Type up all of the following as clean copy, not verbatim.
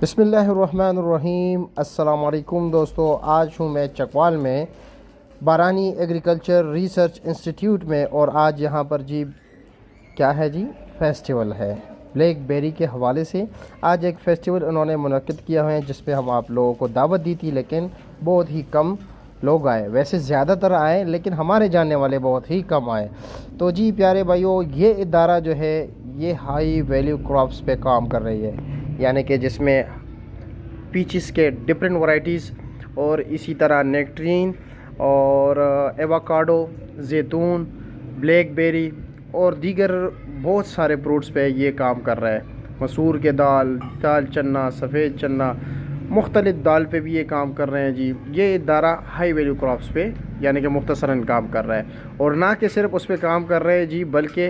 बिस्मिल्लाहिर्रहमानिर्रहीम। अस्सलाम वालेकुम दोस्तों, आज हूँ मैं चकवाल में बारानी एग्रीकल्चर रिसर्च इंस्टीट्यूट में और आज यहाँ पर जी क्या है जी, फेस्टिवल है ब्लैकबेरी के हवाले से। आज एक फ़ेस्टिवल उन्होंने मुनक़्क़िद किया हुआ है जिस पे हम आप लोगों को दावत दी थी, लेकिन बहुत ही कम लोग आए। वैसे ज़्यादातर आए लेकिन हमारे जानने वाले बहुत ही कम आए। तो जी प्यारे भाइयों, ये इदारा जो है ये हाई वैल्यू क्रॉप्स पे काम कर रही है, यानी कि जिसमें पीचेस के डिफरेंट वैरायटीज़ और इसी तरह नेक्ट्रीन और एवोकाडो, जैतून, ब्लैकबेरी और दीगर बहुत सारे फ्रूट्स पे ये काम कर रहा है। मसूर के दाल चना, सफ़ेद चना, मुख्तलिफ़ दाल पे भी ये काम कर रहे हैं जी। ये इदारा हाई वैल्यू क्रॉप्स पे यानी कि मुख्तसरन काम कर रहा है और ना कि सिर्फ उस पर काम कर रहे हैं जी, बल्कि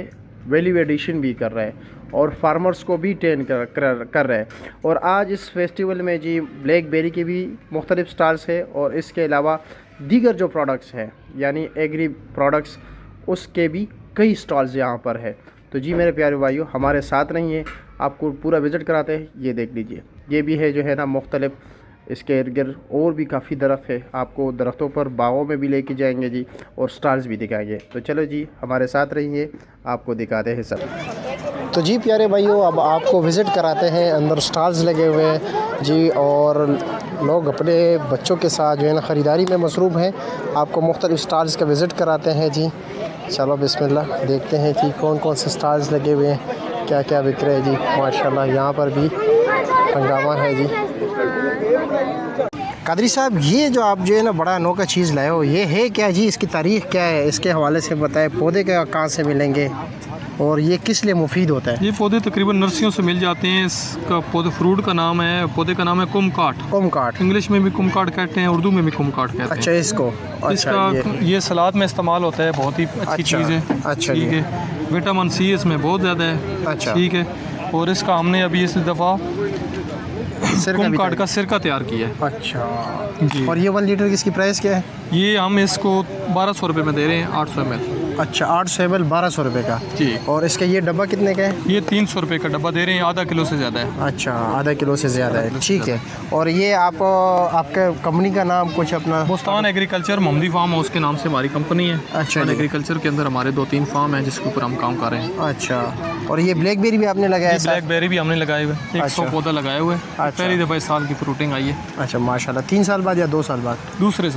वैल्यू एडिशन भी कर रहा है और फार्मर्स को भी ट्रेन कर रहे हैं। और आज इस फेस्टिवल में जी ब्लैकबेरी के भी मुख्तलिफ़ स्टॉल्स है और इसके अलावा दीगर जो प्रोडक्ट्स हैं यानी एग्री प्रोडक्ट्स, उसके भी कई स्टॉल्स यहाँ पर है। तो जी मेरे प्यारे भाइयों, हमारे साथ रहिए, आपको पूरा विज़िट कराते हैं। ये देख लीजिए, ये भी है जो है ना मुख्तलिफ़, इसके इर्द गिर्द और भी काफ़ी दरख्त है, आपको दरख्तों पर बागों में भी लेके जाएंगे जी और स्टॉल्स भी दिखाएंगे। तो चलो जी हमारे साथ रहिए, आपको दिखाते हैं सब। तो जी प्यारे भाइयों, अब आपको विज़िट कराते हैं। अंदर स्टॉल्स लगे हुए हैं जी और लोग अपने बच्चों के साथ जो है ना ख़रीदारी में मसरूफ़ हैं। आपको मुख्तलिफ़ स्टॉल्स का विज़िट कराते हैं जी। चलो बिस्मिल्लाह, देखते हैं कि कौन कौन से स्टॉल्स लगे हुए हैं, क्या क्या बिक रहे हैं जी। माशाल्लाह यहाँ पर भी हंगामा है जी। कादरी साहब, ये जो आप जो है ना बड़ा अनोखा चीज़ लाए हो, ये है क्या जी? इसकी तारीख़ क्या है? इसके हवाले से बताएं। पौधे का कहाँ से मिलेंगे और ये किस लिए मुफीद होता है? ये पौधे तकरीबन नर्सरियों से मिल जाते हैं। इसका पौधे पौधे का नाम है कुमकाट। इंग्लिश में भी कुमकाट कहते हैं, उर्दू में भी कुमकाट कहते हैं। अच्छा, इसको इसका ये सलाद में इस्तेमाल होता है, बहुत ही अच्छी चीज़ है। अच्छा, ठीक है। विटामिन सी इसमें बहुत ज़्यादा है। अच्छा, ठीक है। और इसका हमने अभी इस दफ़ा कुमकाट का सिरका तैयार किया है। अच्छा जी। और ये 1 लीटर की इसकी प्राइस क्या है? ये हम इसको 1200 रुपये में दे रहे हैं, 800 ml। अच्छा, 800 ml 1200 रुपये का जी। और इसका ये डब्बा कितने का है? ये 300 रुपये का डब्बा दे रहे हैं, आधा किलो से ज़्यादा है। अच्छा, आधा किलो से ज़्यादा है। ठीक है। और ये आप आपके कंपनी का नाम कुछ अपना? बोस्तान एग्रीकल्चर मोहम्मदी फार्म हाउस के नाम से हमारी कंपनी है। अच्छा। एग्रीकल्चर के अंदर हमारे 2-3 फार्म हैं जिसके ऊपर हम काम कर रहे हैं। अच्छा। और ये ब्लैकबेरी भी आपने लगाया है? ब्लैकबेरी भी हमने लगाए हुए, 100 पौधा लगाए हुए। पहली दफ़ा इस साल की फ्रूटिंग आई है। अच्छा माशाल्लाह। 3 साल बाद या 2 साल बाद? दूसरे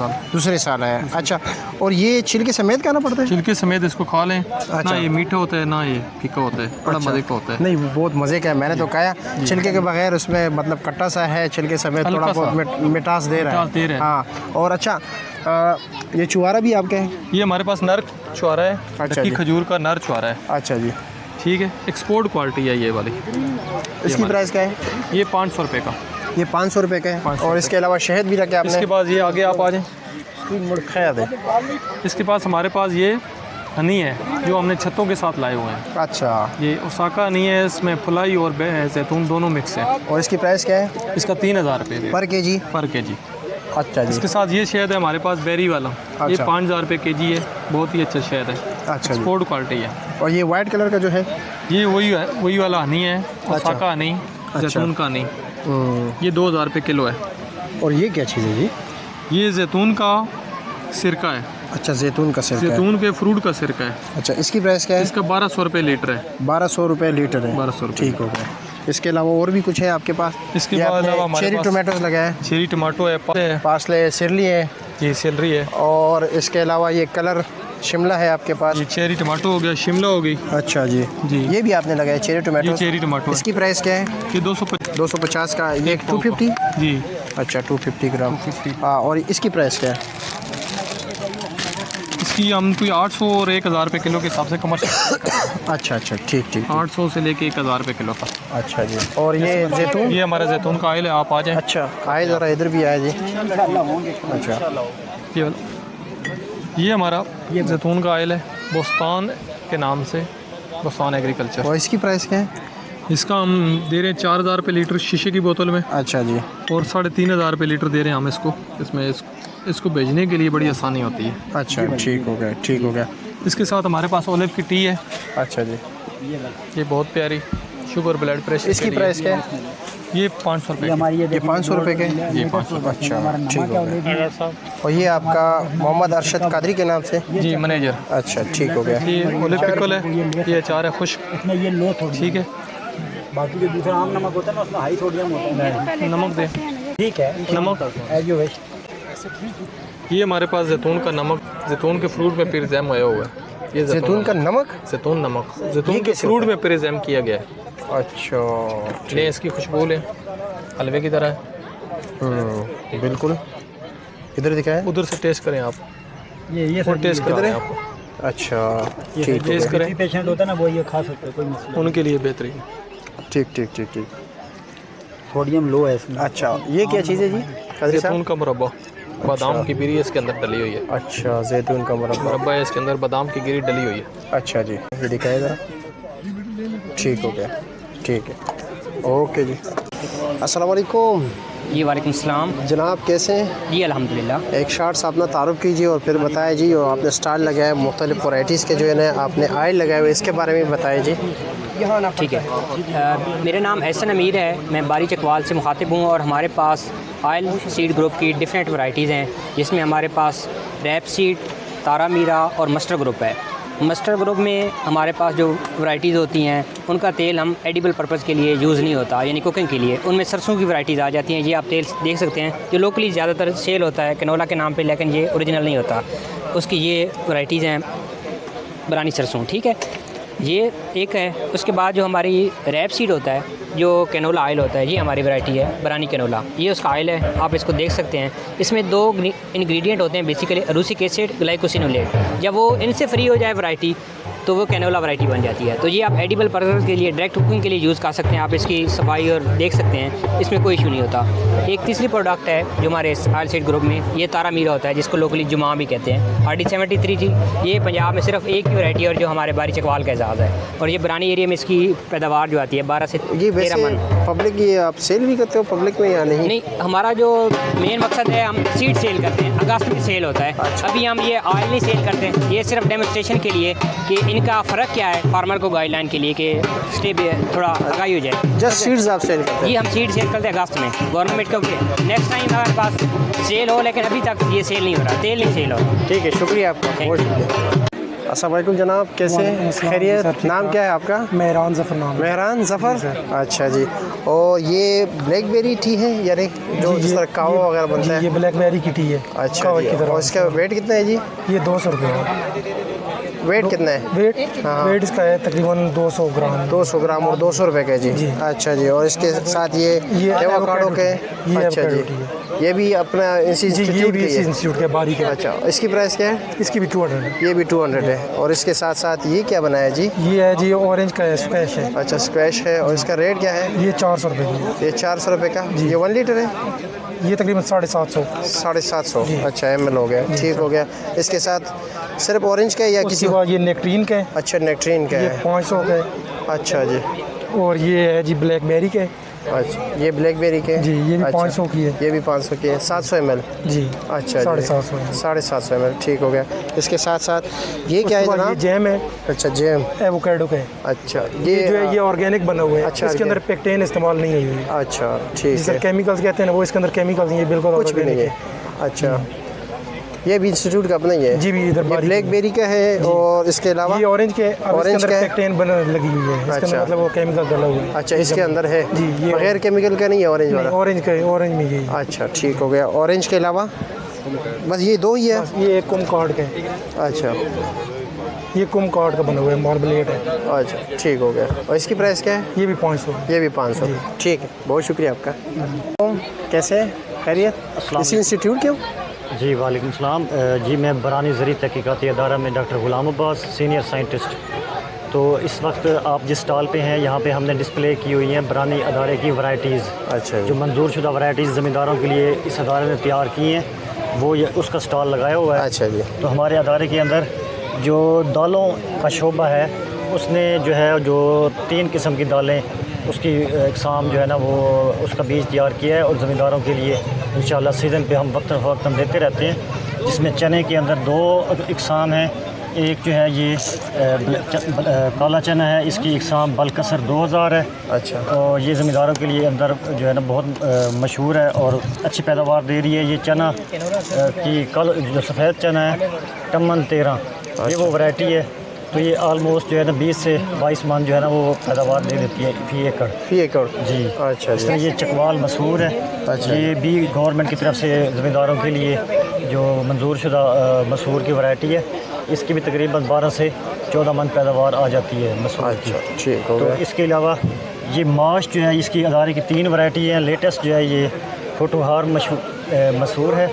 साल है। अच्छा, और ये छिलके समेत खाना पड़ता है? छिलके समेत इसको खा लें। अच्छा। ना ये मीठा होता है ना ये फीका होता है, बड़ा मज़े का होता है। नहीं, बहुत मज़े का है। मैंने तो खाया छिलके के बगैर, उसमें मतलब कट्टा सा है, छिलके समेत थोड़ा बहुत मिठास दे रहा है। हाँ। और अच्छा, ये चुहारा भी आपके हैं? ये हमारे पास नर चुहारा है। अच्छा, खजूर का नर चुहारा है। अच्छा जी। ठीक है। एक्सपोर्ट क्वालिटी है ये वाली। इसकी प्राइस क्या है? ये 500 रुपये का। ये 500 रुपये का है। और इसके अलावा शहद भी रखे आपने? इसके पास ये आगे आप आ जाएँ। इसके पास हमारे पास ये हनी है जो हमने छत्तों के साथ लाए हुए हैं। अच्छा। ये ओसाका हनी है, इसमें फुलाई और जैतून दोनों मिक्स है। और इसकी प्राइस क्या है? इसका 3000 रुपये पर केजी? अच्छा जी। इसके साथ ये शहद है हमारे पास बेरी वाला। अच्छा। ये 5000 रुपये केजी है, बहुत ही अच्छा शहद है। अच्छा। एक्सपोर्ट क्वालिटी है। और ये वाइट कलर का जो है? ये वही वाला हनी है, ओसाका हनी, जैतून का हनी। ये 2000 रुपये किलो है। और ये क्या चीज़ है जी? ये जैतून का सिरका है। अच्छा, जैतून का सिरका? जैतून के फ्रूट का सिरका है। अच्छा, इसकी प्राइस क्या है? इसका 1200 रुपये लीटर है। 1200 रुपये लीटर है। 1200 रुपये। ठीक हो गया। इसके अलावा और भी कुछ है आपके पास? इसके अलावा हमारे चेरी टोमेटो लगा है? चेरी टमाटो है, पार्सले, सिरली है जी, सेलरी है। और इसके अलावा ये कलर शिमला है आपके पास? ये चेरी टमाटो हो गया, शिमला हो गई। अच्छा जी। ये भी आपने लगाया चेरी टोमेटो? ये चेरी टमाटो। इसकी प्राइस क्या है? ये 250 का। ये 250 जी। अच्छा, 250 ग्राम। हाँ। और इसकी प्राइस क्या है? इसकी हम कोई 800 और 1000 रुपये किलो के हिसाब से कमर्शियल। अच्छा, ठीक। 800 से लेके 1000 रुपये किलो का। अच्छा जी। और ये जैतून? ये हमारा जैतून का ऑयल है, आप आ जाएं। अच्छा, आए ज़रा इधर भी आए जी। अच्छा, ये हमारा जैतून का ऑयल है, बोस्तान के नाम से, बोस्तान एग्रीकल्चर। और इसकी प्राइस क्या है? इसका हम दे रहे हैं 4000 रुपये लीटर शीशे की बोतल में। अच्छा जी। और 3500 रुपये लीटर दे रहे हैं हम इसको। इसको भेजने के लिए बड़ी आसानी होती है। अच्छा, ठीक हो गया। इसके साथ हमारे पास ओलिव की टी है। अच्छा जी। ये बहुत प्यारी, शुगर ब्लड प्रेशर। इसकी प्राइस क्या है? ये 500 रुपये ये 500 रुपये के? ये 500 रुपये। अच्छा ठीक हो गया। और ये आपका मोहम्मद अरशद कादरी के नाम से? जी मैनेजर। अच्छा ठीक हो गया। ये ओलिपिकल है, ये अचार है खुश, ठीक है। बाकी जो दूसरा आम नमक होता है ना उसमें हाई सोडियम होता है। नमक दे, ठीक है नमक। ये हमारे पास जैतून का नमक, जैतून के फ्रूट में प्रिज़र्व आया हुआ है। ये जैतून का नमक? जैतून नमक जैतून के फ्रूट में प्रिज़र्व किया गया है। अच्छा ले, इसकी खुशबू लें, हलवे की तरह है। बिल्कुल। इधर दिखाएं, उधर से टेस्ट करें आप। ये और टेस्ट किधर करें है? आपको। अच्छा ठीक टेस्ट करें, पेशेंट होता है ना वो ये खा सकते हैं, कोई मसला उनके लिए बेहतरीन। ठीक ठीक ठीक ठीक। सोडियम लो है इसमें। अच्छा ये क्या चीज़ है जी कादरी जैतून साहब? का मुरब्बा, बादाम की गिरी इसके अंदर डली हुई है। अच्छा जैतून का मुरब्बा। मुरब्बा है, इसके अंदर बादाम की गिरी डली हुई है। अच्छा जी, ये दिखाए ज़रा। ठीक हो गया, ठीक है, ओके जी। अस्सलाम वालेकुम जी वालेकुम सलाम। जनाब, कैसे हैं? जी अल्हम्दुलिल्लाह। एक शार्ट से अपना तारुफ कीजिए और फिर बताएं जी। और आपने स्टाल लगाया मुख्तलिफ वैराइटीज़ के जो है ना आपने आयल लगाए हुए, इसके बारे में बताएं जी। ठीक है, मेरा नाम एहसन अमीर है, मैं बारी चकवाल से मुखातिब हूँ और हमारे पास आयल सीड ग्रुप की डिफरेंट वैराइटीज़ हैं, जिसमें हमारे पास रैप सीड, तारा मीरा और मस्टर ग्रुप है। मस्टर ग्रुप में हमारे पास जो वैराइटीज़ होती हैं उनका तेल हम एडिबल पर्पज़ के लिए यूज़ नहीं होता, यानी कुकिंग के लिए। उनमें सरसों की वैराइटीज़ आ जाती हैं। ये आप तेल देख सकते हैं, जो लोकली ज़्यादातर सेल होता है कैनोला के नाम पे, लेकिन ये ओरिजिनल नहीं होता। उसकी ये वैराइटीज़ हैं बरानी सरसों, ठीक है, ये एक है। उसके बाद जो हमारी रैप सीड होता है, जो कैनोला ऑयल होता है, ये हमारी वैरायटी है बरानी कैनोला, ये उसका ऑयल है, आप इसको देख सकते हैं। इसमें 2 इंग्रेडिएंट होते हैं बेसिकली, अरूसिक एसिड, ग्लाइकोसिनोलेट। जब वो इनसे फ्री हो जाए वैरायटी तो वो कैनोला वैरायटी बन जाती है। तो ये आप एडिबल पर्पज़ के लिए, डायरेक्ट कुकिंग के लिए यूज़ कर सकते हैं। आप इसकी सफाई और देख सकते हैं, इसमें कोई इशू नहीं होता। एक तीसरी प्रोडक्ट है जो हमारे ऑयल सीड ग्रुप में, ये तारा मीरा होता है, जिसको लोकली जुमा भी कहते हैं। RD73 जी, ये पंजाब में सिर्फ एक ही वैरायटी है और जो हमारे बारी चकवाल का एजाज़ है। और ये बरानी एरिया में इसकी पैदावार जो आती है 12 से 13 मन। पब्लिक ये आप सेल भी करते हो पब्लिक में या नहीं? नहीं, हमारा जो मेन मकसद है, हम सीड सेल करते हैं, अगस्त में सेल होता है। अच्छा। अभी हम ये ऑयल नहीं सेल करते हैं, ये सिर्फ डेमोस्ट्रेशन के लिए कि इनका फ़र्क क्या है फार्मर को गाइडलाइन के लिए, कि स्टे थोड़ा आगाही हो जाए। जस्ट सीड्स आप सेल करते जी हैं? हम सीड सेल करते हैं अगस्त में गवर्नमेंट को। नेक्स्ट टाइम हमारे पास सेल हो, लेकिन अभी तक ये सेल नहीं हो रहा, तेल नहीं सेल हो रहा। ठीक है, शुक्रिया आपका, बहुत शुक्रिया। अस्सलाम वालेकुम जनाब, कैसे हैं? खैरियत? नाम क्या है आपका? मेहरान जफर नाम। मेहरान ज़फ़र। अच्छा जी। और ये ब्लैकबेरी टी है यानी जो जिस तरह कावा वगैरह बनता है? ये ब्लैकबेरी की टी है। अच्छा जी। और इसका वेट कितना है जी? ये 200 रुपये है। वेट कितना है? वेट इसका है तकरीबन 200 ग्राम। 200 ग्राम और 200 रुपये का जी। अच्छा जी। और इसके साथ ये एवोकाडो के? अच्छा जी, ये भी अपना इंस्टीट्यूट के बारी के। अच्छा, इसकी प्राइस क्या है? इसकी भी 200 है। ये भी 200 है। और इसके साथ साथ ये क्या बनाया जी? ये है जी ऑरेंज का स्क्वैश है। अच्छा, स्क्वैश है। और इसका रेट क्या है? ये 400 रुपये की। ये 400 रुपये का। ये 1 लीटर है? ये तकरीबन 750। 750। अच्छा, ml हो गया, ठीक हो गया। इसके साथ सिर्फ ऑरेंज का है या किसी? ये नेक्ट्रीन का है। अच्छा, नेक्ट्रीन का ये है। 500 का है। अच्छा जी। और ये है जी ब्लैकबेरी के। अच्छा, ये ब्लैकबेरी के? जी, ये भी 500 की है। ये भी 500 की है। 700 ml? जी। अच्छा, 750 750 ml, ठीक हो गया। इसके साथ साथ ये क्या है ये जनाब? जैम है। अच्छा, जैम एवोकाडो का है। अच्छा, ये जो है ये ऑर्गेनिक बना हुआ है। अच्छा, इसके अंदर पेक्टेन इस्तेमाल नहीं हुई है। अच्छा, ठीक जिसे है, केमिकल्स कहते हैं ना, वो इसके अंदर केमिकल्स नहीं है, बिल्कुल कुछ भी नहीं है। अच्छा, ये भी इंस्टीट्यूट का अपना ही है? जी, भी इधर ब्लैकबेरी का है। और इसके अलावा ये ऑरेंज के, ऑरेंज का पेक्टेन बना लगी हुई है। इसके अंदर मतलब वो केमिकल डाला हुआ है। अच्छा, इसके अंदर है जी, ये बगैर केमिकल का नहीं है ऑरेंज वाला? ऑरेंज का, ऑरेंज में यही। अच्छा, ठीक हो गया। ऑरेंज के अलावा बस ये 2 ही है? ये एक कुम कार्ड का है। अच्छा, ये कुम कार्ड का बना हुआ है, मार्बलेट है। अच्छा, ठीक हो गया। और इसकी प्राइस क्या है? ये भी 500। ये भी 500। ठीक है, बहुत शुक्रिया आपका। कैसे हैं? खैरियत? इसी इंस्टीट्यूट के हो? जी वालेकुम सलाम। जी मैं बरानी ज़री तहकीकाती अदारा में डॉक्टर ग़ुलाम अब्बास सीनियर साइंटिस्ट। तो इस वक्त आप जिस स्टॉल पे हैं, यहाँ पे हमने डिस्प्ले की हुई हैं बरानी अदारे की वैराइटीज़। अच्छा, जो मंजूर शुदा वैराइटीज़ ज़मींदारों के लिए इस अदारे ने तैयार की हैं, वो उसका स्टॉल लगाया हुआ है। अच्छा जी। तो हमारे अदारे के अंदर जो दालों का शोबा है, उसने जो है जो 3 किस्म की दालें, उसकी इकसाम जो है ना वो उसका बीज तैयार किया है और ज़मींदारों के लिए इंशाअल्लाह सीज़न पे हम वक्त देते रहते हैं। जिसमें चने के अंदर 2 इकसाम हैं, एक जो है ये काला चना है, इसकी इकसाम बलकसर 2000 है। अच्छा। और ये ज़मींदारों के लिए अंदर जो है ना बहुत मशहूर है और अच्छी पैदावार दे रही है। ये चना की कल जो सफ़ेद चना है टमन 13, ये वो वैरायटी है। तो ये आलमोस्ट जो है ना 20 से 22 मन जो है ना वो पैदावार दे देती है फ़ी एकड़ जी। अच्छा जी। ये चकवाल मशहूर है। अच्छा। ये भी गवर्नमेंट की तरफ से ज़मींदारों के लिए जो मंजूर शुदा मशहूर की वैरायटी है। इसकी भी तकरीबन 12 से 14 मन पैदावार आ जाती है मशहूर की। ठीक। तो इसके अलावा ये माश जो है इसकी अदारे की 3 वैरायटी है। लेटेस्ट जो है ये फोटोहार मशहूर है।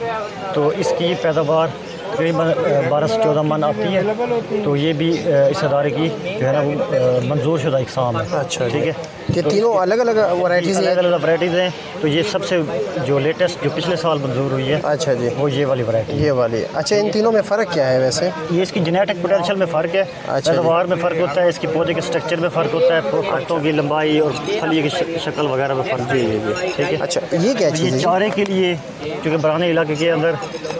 तो इसकी पैदावार तकरीबन 12 से 14 मन आती है। तो ये भी इस अदारे की जो है ना वो मंजूर शुदा इकसाम है। अच्छा। ठीक है। ये तीनों अलग अलग वैराइटीज़ अलग अलग वैराइटीज़ हैं। तो ये सबसे जो लेटेस्ट जो पिछले साल मंजूर हुई है, अच्छा जी, वो ये वाली वैरायटी, ये वाली। अच्छा, इन तीनों में फ़र्क क्या है वैसे? ये इसकी जेनेटिक पोटेंशियल में फ़र्क है। अच्छा। पैदावार में फ़र्क होता है, इसके पौधे के स्ट्रक्चर में फ़र्क होता है, पत्तों की लंबाई और फली की शक्ल वगैरह में फ़र्क। जी। ठीक है। अच्छा, ये क्या चीज़ है? चारे के लिए, क्योंकि बरानी इलाके के अंदर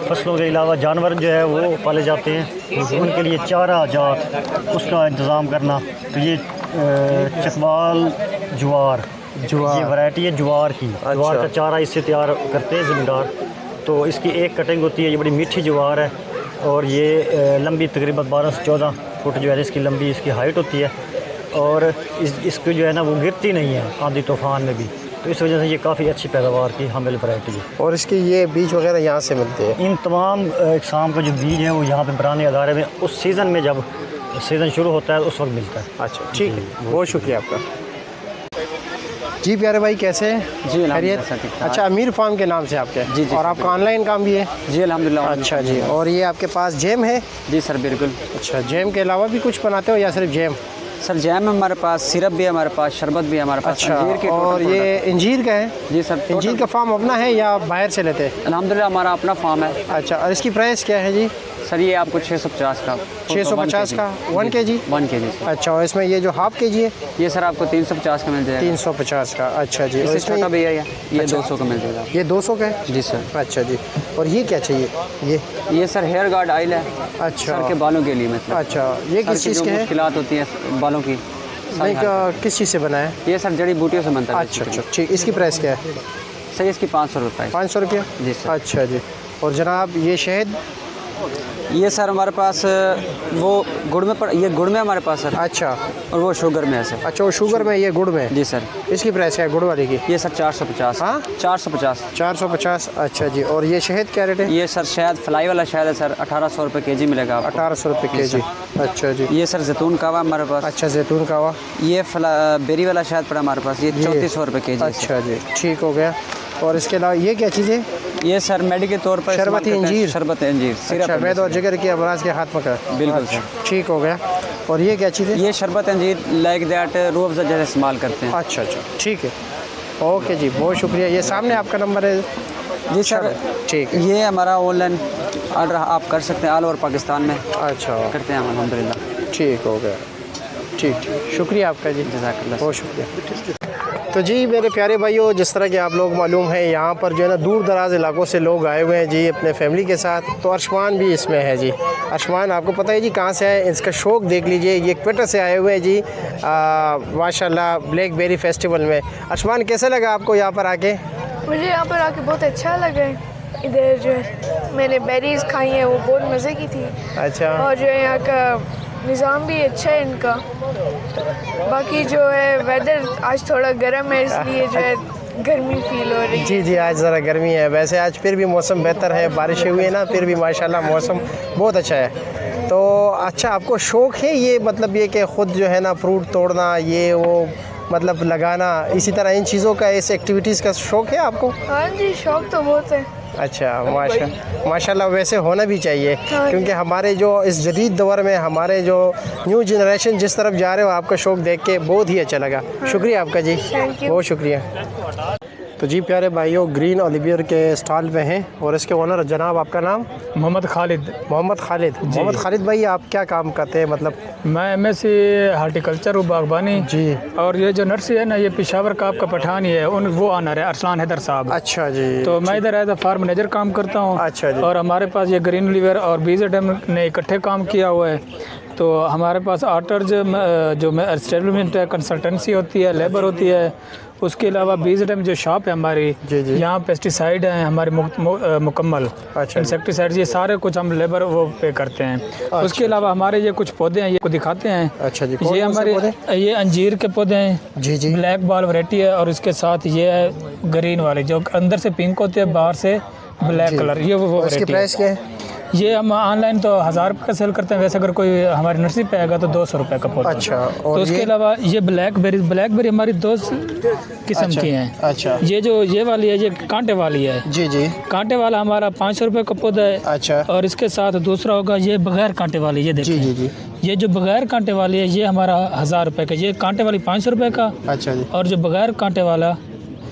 फसलों के अलावा जानवर जो है वो पाले जाते हैं, उनके लिए चारा जात उसका इंतज़ाम करना। तो ये चकवाल ज्वार ये वैरायटी है ज्वार की। अच्छा। ज्वार का चारा इससे तैयार करते हैं ज़मींदार। तो इसकी एक कटिंग होती है, ये बड़ी मीठी ज्वार है और ये लंबी तकरीबन 12 से 14 फुट जो है इसकी लंबी इसकी हाइट होती है। और इसकी जो है ना वो गिरती नहीं है आंधी तूफ़ान में भी। तो इस वजह से ये काफ़ी अच्छी पैदावार की हामिल वैरायटी है। और इसके ये बीज वगैरह यहाँ से मिलते हैं? इन तमाम इकसाम का जो बीज है वो यहाँ पे बरानी अदारे में उस सीज़न में जब सीज़न शुरू होता है उस वक्त मिलता है। अच्छा, ठीक है, बहुत शुक्रिया आपका जी। प्यारे भाई कैसे हैं? जी खैरियत। अच्छा, अमीर फार्म के नाम से आपके? जी। और आपका ऑनलाइन काम भी है? जी अल्हम्दुलिल्लाह। अच्छा जी। और ये आपके पास जैम है? जी सर बिल्कुल। अच्छा, जैम के अलावा भी कुछ बनाते हो या सिर्फ जैम? सर जैम हमारे पास, सिरप भी हमारे पास, शरबत भी हमारे पास। अच्छा। अंजीर के और ये अंजीर का है? जी सर। अंजीर का फार्म अपना है या बाहर से लेते हैं? अल्हम्दुलिल्लाह हमारा अपना फार्म है। अच्छा, और इसकी प्राइस क्या है जी? सर ये आपको 650 का। 650 का 1 kg? 1 kg। अच्छा, और इसमें ये जो हाफ kg है? ये सर आपको 350 का मिल जाएगा। 350 का। अच्छा जी। और इसमें छोटा भी है ये 200 का मिल जाएगा। ये 200 का है? जी सर। अच्छा जी। और ये क्या चाहिए? ये सर हेयर गार्ड ऑयल है। अच्छा। सर के बालों के लिए मतलब। अच्छा, ये किस चीज़ के है? मुश्किलात होती है बालों की। किस चीज़ से बना है? ये सर जड़ी बूटियों से बनता है। अच्छा, ठीक। इसकी प्राइस क्या है? सर इसकी 500 रुपये। 500 रुपये? जी सर। अच्छा जी। और जनाब ये शहद? ये सर हमारे पास वो गुड़ में ये गुड़ में हमारे पास सर। अच्छा। और वो शुगर में है सर। अच्छा, वो शुगर में, ये गुड़ में? जी सर। इसकी प्राइस क्या है गुड़ वाले की? ये सर 450। हाँ 450। 450। अच्छा जी। और ये शहद क्या रेट है? ये सर शहद फ्लाई वाला शहद है सर, 1800 रुपये kg मिलेगा। 1800 रुपये kg। अच्छा जी। ये सर जैतून कावा हमारे पास। अच्छा, जैतून कावा। ये बेरी वाला शहद पड़ा हमारे पास, ये 3400 रुपये kg। अच्छा जी, ठीक हो गया। और इसके अलावा ये क्या चीज़ है? ये सर मेडी के तौर पर शरबती अंजीर। शरबत अंजीर सिरप। मैद और जिगर की अमराज के हाथ पकड़। बिल्कुल सर, ठीक हो गया। और ये क्या चीज़ है? ये शरबत अंजीर लाइक दैट रूह अफ़ज़ा जैसे इस्तेमाल करते हैं। अच्छा, ठीक है, ओके जी, बहुत शुक्रिया। ये सामने आपका नंबर है? जी सर, ठीक है। ये हमारा ऑनलाइन ऑर्डर आप कर सकते हैं ऑल ओवर पाकिस्तान में। अच्छा, करते हैं हम अल्हम्दुलिल्लाह। ठीक हो गया, ठीक, शुक्रिया आपका जी, जज़ाकल्लाह, बहुत शुक्रिया। तो जी मेरे प्यारे भाइयों, जिस तरह के आप लोग मालूम है, यहाँ पर जो है ना दूर दराज इलाकों से लोग आए हुए हैं जी अपने फैमिली के साथ। तो अर्शमान भी इसमें है जी। अर्शमान आपको पता है जी कहाँ से आए? इसका शौक़ देख लीजिए, ये क्वेटा से आए हुए हैं जी माशाल्लाह ब्लैकबेरी फेस्टिवल में। अर्शमान कैसा लगा आपको यहाँ पर आके? मुझे यहाँ पर आके बहुत अच्छा लगा। इधर जो है मैंने बेरीज़ खाई हैं, वो बहुत मज़े की थी। अच्छा। और जो है यहाँ का निज़ाम भी अच्छा है इनका। बाकी जो है वेदर आज थोड़ा गर्म है, इसलिए जो है गर्मी फील हो रही है। जी, आज ज़रा गर्मी है। वैसे आज फिर भी मौसम बेहतर है, बारिशें हुई है ना, फिर भी माशाल्लाह मौसम बहुत अच्छा है। तो अच्छा, आपको शौक़ है ये, मतलब ये कि ख़ुद जो है ना फ्रूट तोड़ना, ये वो मतलब लगाना, इसी तरह इन चीज़ों का, इस एक्टिविटीज़ का शौक़ है आपको? हाँ जी, शौक़ तो बहुत है। अच्छा, माशाल्लाह, वैसे होना भी चाहिए। हाँ, क्योंकि हमारे जो इस जदीद दौर में हमारे जो न्यू जनरेशन जिस तरफ जा रहे हो, आपका शौक़ देख के बहुत ही अच्छा लगा। हाँ, शुक्रिया आपका जी, बहुत शुक्रिया। तो जी प्यारे भाइयों, ग्रीन ओलिवियर के स्टॉल पे हैं और इसके ओनर जनाब, आपका नाम? मोहम्मद खालिद। मोहम्मद खालिद भाई, आप क्या काम करते हैं? मतलब मैं MSc हार्टिकल्चर और बागबानी जी। और ये जो नर्सरी है ना, ये पेशावर का आपका पठान ही है, वो ऑनर है अरसलान हैदर साहब। अच्छा जी। तो मैं इधर एज फार्म मैनेजर काम करता हूँ। अच्छा जी। और हमारे पास ये ग्रीन ओलिवियर और BZM ने इकट्ठे काम किया हुआ है। तो हमारे पास आर्टर्स जो एस्टेब्लिशमेंट है, कंसल्टेंसी होती है, लेबर होती है। उसके अलावा BZM जो शॉप है हमारी, यहाँ पेस्टिसाइड हैं हमारे मुकम्मल, अच्छा इंसेक्टिसाइड, ये सारे कुछ हम लेबर वो पे करते हैं। अच्छा। उसके अलावा हमारे ये कुछ पौधे हैं, ये को दिखाते हैं। अच्छा जी। ये हमारे ये अंजीर के पौधे हैं जी जी। ब्लैक बॉल वैरायटी है। और इसके साथ ये है ग्रीन वाले, जो अंदर से पिंक होते हैं, बाहर से ब्लैक कलर। ये वो इसकी प्राइस क्या है? ये हम ऑनलाइन तो 1000 रुपये का सेल करते हैं, वैसे अगर कोई हमारी नर्सरी पे आएगा तो 200 रुपये का पौधा। अच्छा। तो और उसके अलावा ये ब्लैकबेरी हमारी 2 किस्म की हैं। अच्छा। ये वाली है, ये कांटे वाली है। जी जी। कांटे वाला हमारा 500 रुपये का पौधा है। अच्छा। और इसके साथ दूसरा होगा ये बगैर कांटे वाली, ये देखिए। जी जी। ये जो बगैर कांटे वाली है, ये हमारा 1000 रुपये का। ये कांटे वाली 500 रुपये का। अच्छा जी। और जो बगैर कांटे वाला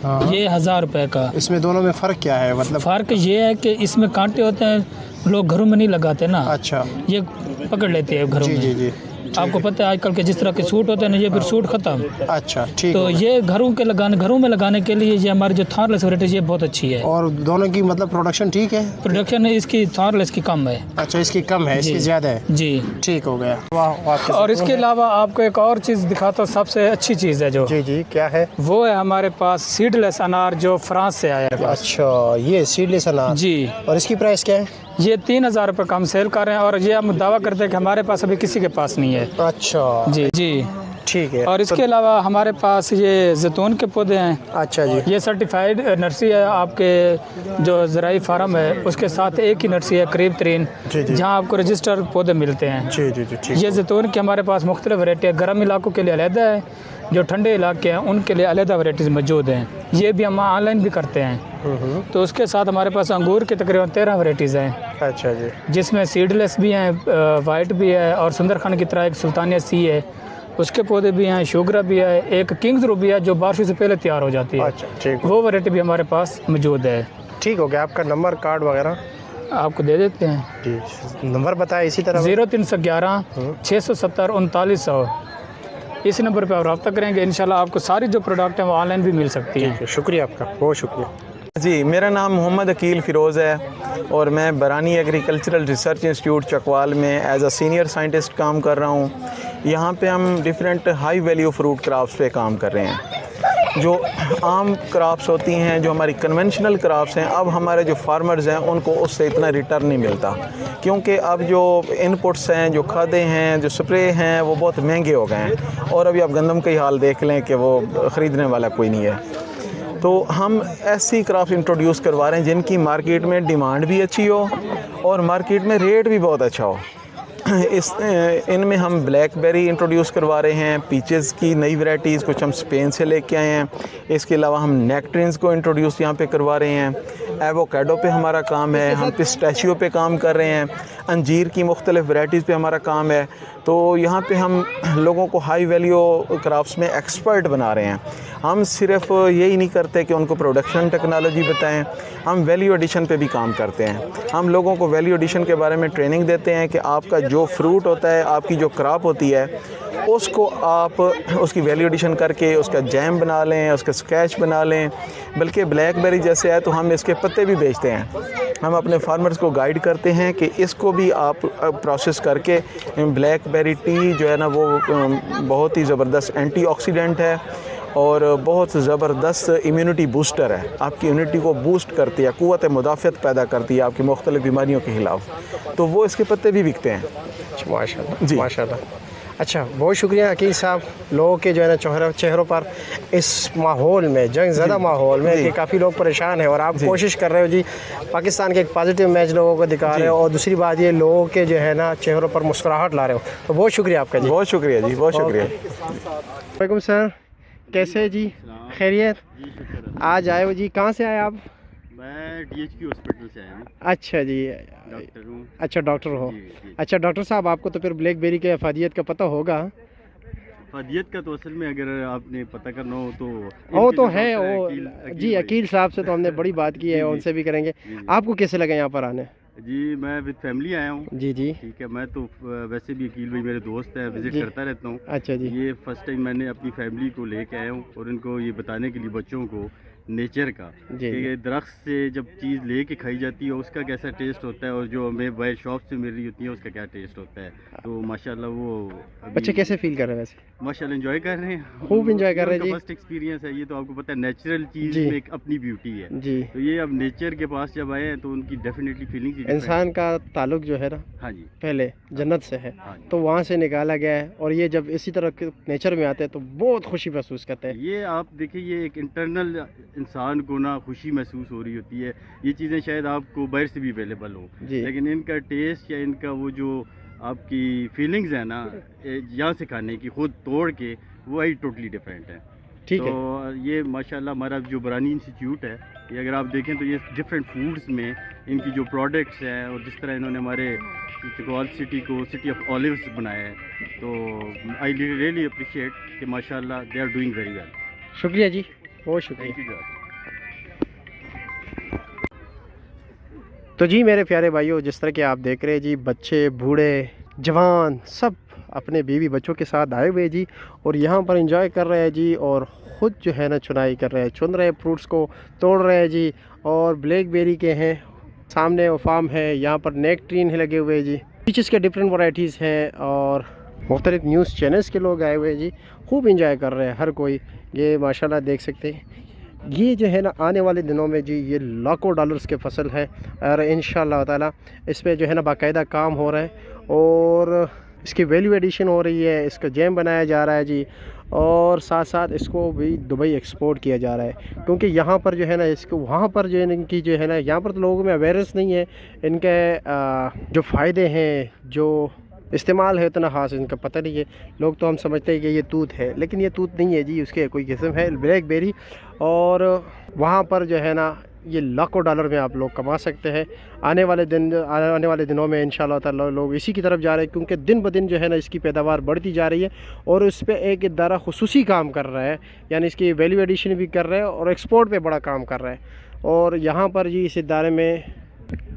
ये 1000 रुपये का। इसमें दोनों में फ़र्क क्या है? मतलब फ़र्क ये है कि इसमें कांटे होते हैं, लोग घरों में नहीं लगाते ना। अच्छा। ये पकड़ लेते हैं घरों जी में। जी जी। आपको पता है आजकल के जिस तरह के सूट होते हैं ना, ये फिर सूट ख़त्म। अच्छा ठीक। तो ये घरों में लगाने के लिए ये हमारी जो थारलेस वैरायटी ये बहुत अच्छी है। और दोनों की मतलब प्रोडक्शन ठीक है? प्रोडक्शन इसकी थारलेस की कम है। अच्छा, इसकी कम है, इसकी ज़्यादा है। जी ठीक हो गया। वाह। और इसके अलावा आपको एक और चीज़ दिखाता हूँ, सबसे अच्छी चीज़ है जो। जी जी। क्या है? वो है हमारे पास सीडलेस अनार, जो फ्रांस से आया है। अच्छा, ये सीडलेस अनार। जी। और इसकी प्राइस क्या है? ये 3000 रुपये का हम सेल कर रहे हैं। और ये हम दावा करते हैं कि हमारे पास अभी किसी के पास नहीं है। अच्छा जी जी। ठीक है। और इसके अलावा हमारे पास ये जैतून के पौधे हैं। अच्छा जी। ये सर्टिफाइड नर्सरी है, आपके जो ज़राई फार्म है उसके साथ एक ही नर्सरी है करीब तरीन, जहाँ आपको रजिस्टर पौधे मिलते हैं। जी जी जी। ठीक। ये जैतून के हमारे पास मुख्तलिफ वैरायटी है। गर्म इलाकों के लिए अलहदा है, जो ठंडे इलाके हैं उनके लिए अलहदा वैरायटीज़ मौजूद हैं। ये भी हम ऑनलाइन भी करते हैं। तो उसके साथ हमारे पास अंगूर के तकरीबन 13 वैरायटीज़ हैं। अच्छा जी। जिसमें सीडलेस भी हैं, वाइट भी है, और सुंदरखान की तरह एक सुल्तानिया सी है, उसके पौधे भी हैं। शुगरा भी है, एक किंग्स रू भी है जो बारिश से पहले तैयार हो जाती है। अच्छा ठीक। वो वैरायटी भी हमारे पास मौजूद है। ठीक हो गया। आपका नंबर कार्ड वगैरह आपको दे देते हैं। जी, नंबर बताए इसी तरह। 0311 670 3900। इस नंबर पर आप रब्ता करेंगे, इंशाल्लाह आपको सारी जो प्रोडक्ट हैं वो ऑनलाइन भी मिल सकती हैं। शुक्रिया आपका, बहुत शुक्रिया। जी, मेरा नाम मोहम्मद अकील फ़िरोज़ है और मैं बरानी एग्रीकल्चरल रिसर्च इंस्टीट्यूट चकवाल में एज अ सीनियर साइंटिस्ट काम कर रहा हूँ। यहाँ पे हम different high value fruit crops पे काम कर रहे हैं। जो आम क्रॉप्स होती हैं, जो हमारी कन्वेंशनल क्रॉप्स हैं, अब हमारे जो फार्मर्स हैं उनको उससे इतना रिटर्न नहीं मिलता, क्योंकि अब जो इनपुट्स हैं, जो खादें हैं, जो स्प्रे हैं, वो बहुत महंगे हो गए हैं। और अभी आप गंदम का ही हाल देख लें कि वो ख़रीदने वाला कोई नहीं है। तो हम ऐसी क्रॉप इंट्रोड्यूस करवा रहे हैं जिनकी मार्केट में डिमांड भी अच्छी हो और मार्केट में रेट भी बहुत अच्छा हो। इनमें हम ब्लैकबेरी इंट्रोड्यूस करवा रहे हैं, पीचेस की नई वैरायटीज़ कुछ हम स्पेन से लेके आए हैं। इसके अलावा हम नेक्ट्रिन्स को इंट्रोड्यूस यहाँ पे करवा रहे हैं। एवोकाडो पे हमारा काम है, हम पिस्ताशियो पे काम कर रहे हैं, अंजीर की मुख्तलिफ वैरायटीज़ पे हमारा काम है। तो यहाँ पे हम लोगों को हाई वैल्यू क्रॉप्स में एक्सपर्ट बना रहे हैं। हम सिर्फ यही नहीं करते कि उनको प्रोडक्शन टेक्नोलॉजी बताएं, हम वैल्यू एडिशन पे भी काम करते हैं। हम लोगों को वैल्यू एडिशन के बारे में ट्रेनिंग देते हैं कि आपका जो फ्रूट होता है, आपकी जो क्रॉप होती है, उसको आप उसकी वैल्यू एडिशन करके उसका जैम बना लें, उसका स्केच बना लें। बल्कि ब्लैकबेरी जैसे है तो हम इसके पत्ते भी बेचते हैं। हम अपने फार्मर्स को गाइड करते हैं कि इसको भी आप प्रोसेस करके, ब्लैकबेरी टी जो है ना वो बहुत ही ज़बरदस्त एंटीऑक्सीडेंट है और बहुत ज़बरदस्त इम्यूनिटी बूस्टर है। आपकी इम्यूनिटी को बूस्ट करती है, क़ुव्वत मुदाफ़त पैदा करती है आपकी मुख्तलिफ़ बीमारियों के ख़िलाफ़। तो वो इसके पत्ते भी बिकते हैं। माशाल्लाह जी माशाल्लाह। अच्छा, बहुत शुक्रिया अकील साहब। लोगों के जो है ना चेहरों पर इस माहौल में, जंग ज़दा माहौल में, कि काफ़ी लोग परेशान हैं और आप कोशिश कर रहे हो जी पाकिस्तान के एक पॉजिटिव मैच लोगों को दिखा रहे हो, और दूसरी बात ये लोगों के जो है ना चेहरों पर मुस्कुराहट ला रहे हो। तो बहुत शुक्रिया आपका जी। बहुत शुक्रिया जी, बहुत शुक्रिया। वालेकुम सर, कैसे है जी? खैरियत? आज आए हो जी, कहाँ से आए आप? मैं DHQ हॉस्पिटल से आया हूँ। अच्छा जी, डॉक्टर हूँ। अच्छा डॉक्टर हो। जी। अच्छा डॉक्टर साहब, आपको तो फिर ब्लैकबेरी के अफादियत का पता होगा। अफादियत का तो असल में अगर आपने पता करना हो तो वो इनके तो जो है डॉक्टर हैं, वो जी भाई। अकील साहब से तो हमने बड़ी बात की है, जी, उनसे भी करेंगे। जी, जी। आपको कैसे लगा यहाँ पर आने? जी मैं विद फैमिली आया हूँ। जी जी। ठीक है, मैं तो वैसे भी अकील भाई मेरे दोस्त हैं, विज़िट जी। करता रहता हूँ। अच्छा जी। ये फर्स्ट टाइम मैंने अपनी फैमिली को लेके आया हूँ और इनको ये बताने के लिए बच्चों को नेचर का जी, कि जी। ये दरख्त से जब चीज़ लेके खाई जाती है उसका कैसा टेस्ट होता है और जो हमें बाहर शॉप से मिल रही होती है उसका क्या टेस्ट होता है। तो माशाल्लाह वो बच्चे कैसे फील कर रहे हैं वैसे? माशाल्लाह एंजॉय कर रहे हैं, खूब enjoy कर रहे हैं जी। फर्स्ट एक्सपीरियंस है ये, तो आपको पता है नेचुरल चीज़ जी। में एक अपनी ब्यूटी है। जी। तो ये अब नेचर के पास जब आए हैं तो उनकी डेफिनेटली फीलिंग इंसान का ताल्लुक जो है ना हाँ जी, पहले जन्नत से है, हाँ जी। तो वहाँ से निकाला गया है और ये जब इसी तरह के नेचर में आते हैं तो बहुत खुशी महसूस करते हैं। ये आप देखिए ये एक इंटरनल इंसान को ना खुशी महसूस हो रही होती है। ये चीज़ें शायद आपको बाहर से भी अवेलेबल हो, जी। लेकिन इनका टेस्ट या इनका वो जो आपकी फीलिंग्स है ना यहाँ से खाने की खुद तोड़ के, वो ही टोटली डिफरेंट है। ठीक तो है। ये माशाल्लाह हमारा जो बरानी इंस्टीट्यूट है, ये अगर आप देखें तो ये डिफरेंट फूड्स में इनकी जो प्रोडक्ट्स हैं और जिस तरह इन्होंने हमारे चकवाल सिटी को सिटी ऑफ ऑलिव्स बनाया है, तो आई रियली अप्रिशिएट कि माशाल्लाह they are doing very well. शुक्रिया जी, बहुत शुक्रिया। Thank you. तो जी मेरे प्यारे भाइयों, जिस तरह के आप देख रहे हैं जी, बच्चे बूढ़े जवान सब अपने बीवी बच्चों के साथ आए हुए जी और यहाँ पर एंजॉय कर रहे हैं जी और ख़ुद जो है ना चुनाई कर रहे हैं, चुन रहे हैं, फ्रूट्स को तोड़ रहे हैं जी। और ब्लैकबेरी के हैं सामने, वो फार्म है, यहाँ पर नेक्ट्रीन है लगे हुए जी, पीचेस के डिफरेंट वैरायटीज़ हैं और मुख्तलिफ न्यूज़ चैनल्स के लोग आए हुए हैं जी, खूब इंजॉय कर रहे हैं हर कोई। ये माशाल्लाह देख सकते हैं, ये जो है ना आने वाले दिनों में जी ये लाखों डॉलर्स के फसल है और इंशाअल्लाह ताला इस पे जो है ना बाकायदा काम हो रहा है और इसकी वैल्यू एडिशन हो रही है, इसका जैम बनाया जा रहा है जी और साथ साथ इसको भी दुबई एक्सपोर्ट किया जा रहा है, क्योंकि यहाँ पर जो है ना इसको वहाँ पर जो है इनकी जो है ना यहाँ पर तो लोगों में अवेयरनेस नहीं है, इनके जो फ़ायदे हैं, जो इस्तेमाल है, उतना ख़ास इनका पता नहीं है। लोग तो हम समझते हैं कि ये तूत है, लेकिन ये तूत नहीं है जी, उसके कोई किस्म है ब्लैकबेरी और वहाँ पर जो है ना ये लाखों डॉलर में आप लोग कमा सकते हैं। आने वाले दिनों में इंशाल्लाह ताला लोग इसी की तरफ जा रहे हैं, क्योंकि दिन ब दिन जो है ना इसकी पैदावार बढ़ती जा रही है और उस पर एक इदारा खुसूसी काम कर रहा है, यानी इसकी वैल्यू एडिशन भी कर रहा है और एक्सपोर्ट पे बड़ा काम कर रहा है। और यहाँ पर जी इस इदारे में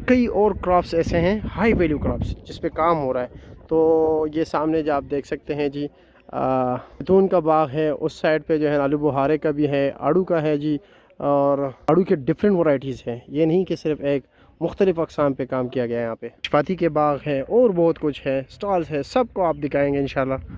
कई और क्रॉप्स ऐसे हैं, हाई वैल्यू क्रॉप्स, जिस पे काम हो रहा है। तो ये सामने जो आप देख सकते हैं जी जैतून का बाग है, उस साइड पे जो है आलू बुहारे का भी है, आड़ू का है जी, और आड़ू के डिफरेंट वैरायटीज़ हैं, ये नहीं कि सिर्फ एक मुख्तलिफ़ अक़साम पे काम किया गया है। यहाँ पे शफाती के बाग हैं और बहुत कुछ है, स्टॉल्स है, सबको आप दिखाएंगे इंशाल्लाह।